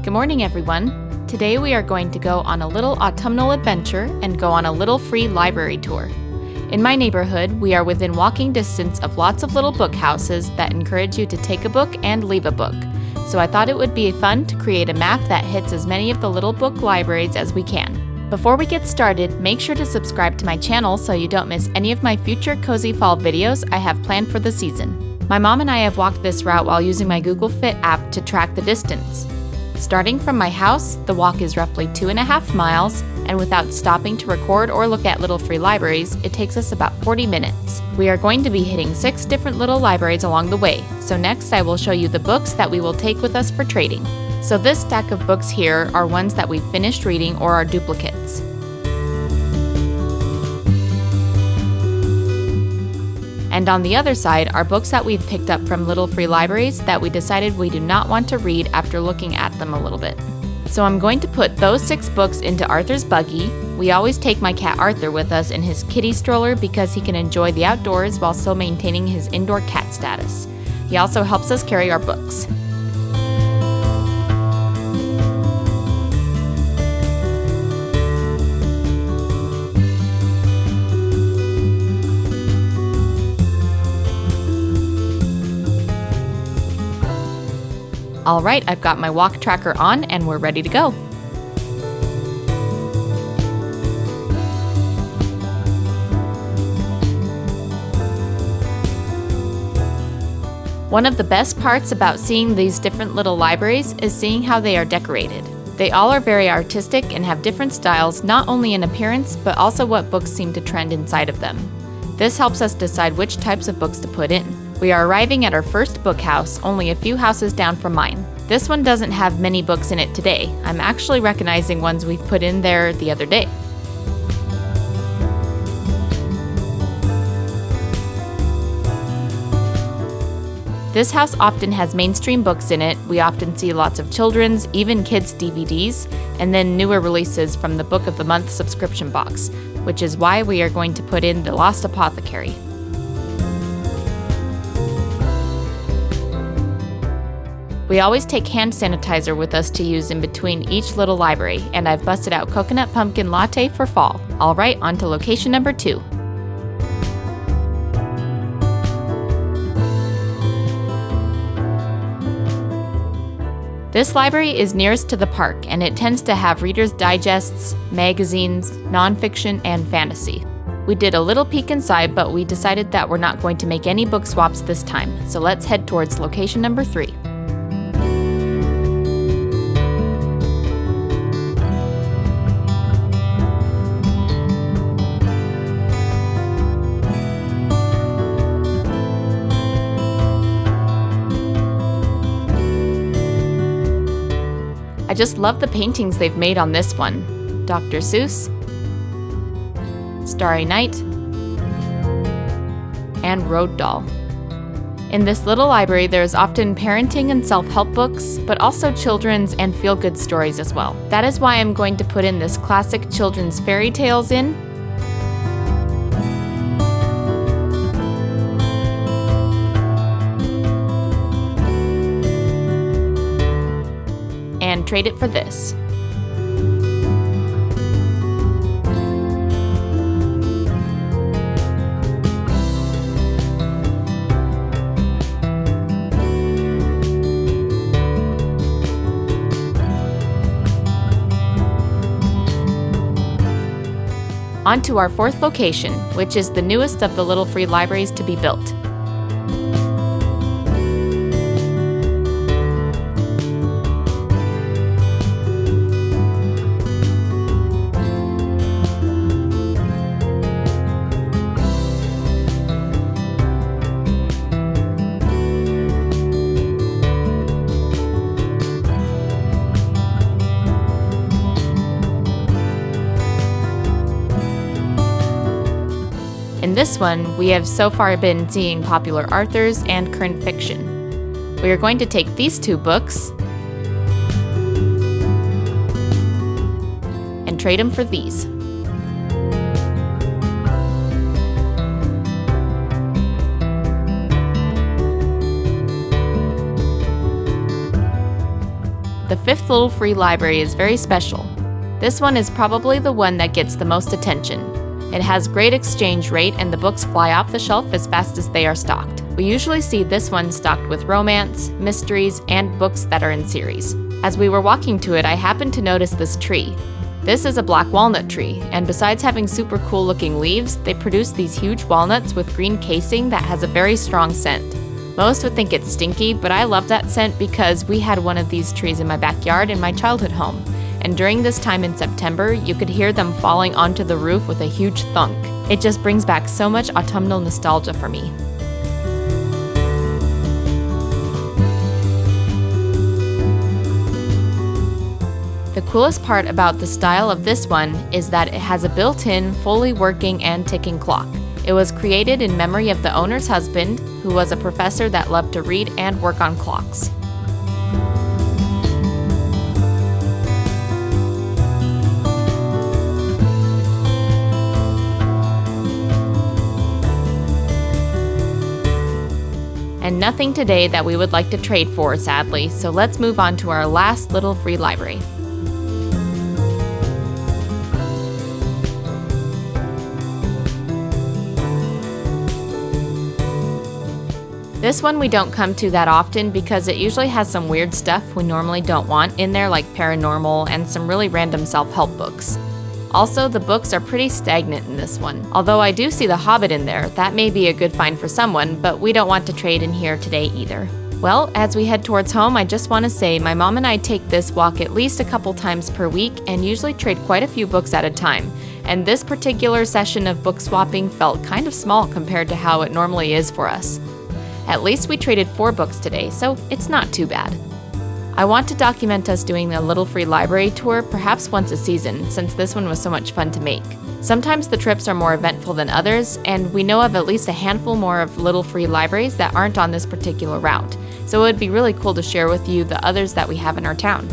Good morning, everyone. Today we are going to go on a little autumnal adventure and go on a little free library tour. In my neighborhood, we are within walking distance of lots of little book houses that encourage you to take a book and leave a book. So I thought it would be fun to create a map that hits as many of the little book libraries as we can. Before we get started, make sure to subscribe to my channel so you don't miss any of my future cozy fall videos I have planned for the season. My mom and I have walked this route while using my Google Fit app to track the distance. Starting from my house, the walk is roughly 2.5 miles, and without stopping to record or look at little free libraries, it takes us about 40 minutes. We are going to be hitting 6 different little libraries along the way, so next I will show you the books that we will take with us for trading. So this stack of books here are ones that we've finished reading or are duplicates. And on the other side are books that we've picked up from little free libraries that we decided we do not want to read after looking at them a little bit. So I'm going to put those 6 books into Arthur's buggy. We always take my cat Arthur with us in his kitty stroller because he can enjoy the outdoors while still maintaining his indoor cat status. He also helps us carry our books. All right, I've got my walk tracker on and we're ready to go. One of the best parts about seeing these different little libraries is seeing how they are decorated. They all are very artistic and have different styles, not only in appearance, but also what books seem to trend inside of them. This helps us decide which types of books to put in. We are arriving at our first book house, only a few houses down from mine. This one doesn't have many books in it today. I'm actually recognizing ones we've put in there the other day. This house often has mainstream books in it. We often see lots of children's, even kids' DVDs, and then newer releases from the Book of the Month subscription box, which is why we are going to put in The Lost Apothecary. We always take hand sanitizer with us to use in between each little library, and I've busted out Coconut Pumpkin Latte for fall. All right, on to location number 2. This library is nearest to the park, and it tends to have Reader's Digests, magazines, nonfiction, and fantasy. We did a little peek inside, but we decided that we're not going to make any book swaps this time, so let's head towards location number 3. I just love the paintings they've made on this one. Dr. Seuss, Starry Night, and Road Doll. In this little library, there's often parenting and self-help books, but also children's and feel-good stories as well. That is why I'm going to put in this classic children's fairy tales in. And trade it for this. On to our 4th location, which is the newest of the little free libraries to be built. In this one, we have so far been seeing popular authors and current fiction. We are going to take these 2 books and trade them for these. The 5th this little free library is very special. This one is probably the one that gets the most attention. It has great exchange rate and the books fly off the shelf as fast as they are stocked. We usually see this one stocked with romance, mysteries, and books that are in series. As we were walking to it, I happened to notice this tree. This is a black walnut tree, and besides having super cool looking leaves, they produce these huge walnuts with green casing that has a very strong scent. Most would think it's stinky, but I love that scent because we had one of these trees in my backyard in my childhood home. And during this time in September, you could hear them falling onto the roof with a huge thunk. It just brings back so much autumnal nostalgia for me. The coolest part about the style of this one is that it has a built-in, fully working and ticking clock. It was created in memory of the owner's husband, who was a professor that loved to read and work on clocks. And nothing today that we would like to trade for, sadly, so let's move on to our last little free library. This one we don't come to that often because it usually has some weird stuff we normally don't want in there, like paranormal and some really random self-help books. Also, the books are pretty stagnant in this one. Although I do see The Hobbit in there, that may be a good find for someone, but we don't want to trade in here today either. Well, as we head towards home, I just want to say my mom and I take this walk at least a couple times per week and usually trade quite a few books at a time. And this particular session of book swapping felt kind of small compared to how it normally is for us. At least we traded 4 books today, so it's not too bad. I want to document us doing a little free library tour perhaps once a season, since this one was so much fun to make. Sometimes the trips are more eventful than others, and we know of at least a handful more of little free libraries that aren't on this particular route, so it would be really cool to share with you the others that we have in our town.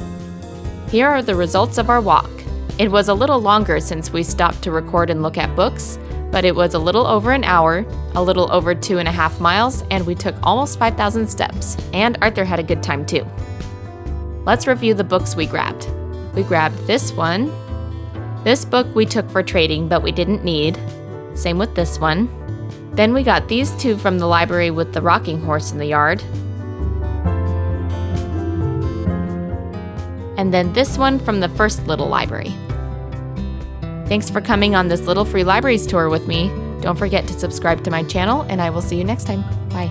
Here are the results of our walk. It was a little longer since we stopped to record and look at books, but it was a little over an hour, a little over 2.5 miles, and we took almost 5,000 steps. And Arthur had a good time too. Let's review the books we grabbed. We grabbed this one. This book we took for trading, but we didn't need. Same with this one. Then we got these 2 from the library with the rocking horse in the yard. And then this one from the first little library. Thanks for coming on this little free libraries tour with me. Don't forget to subscribe to my channel, and I will see you next time. Bye.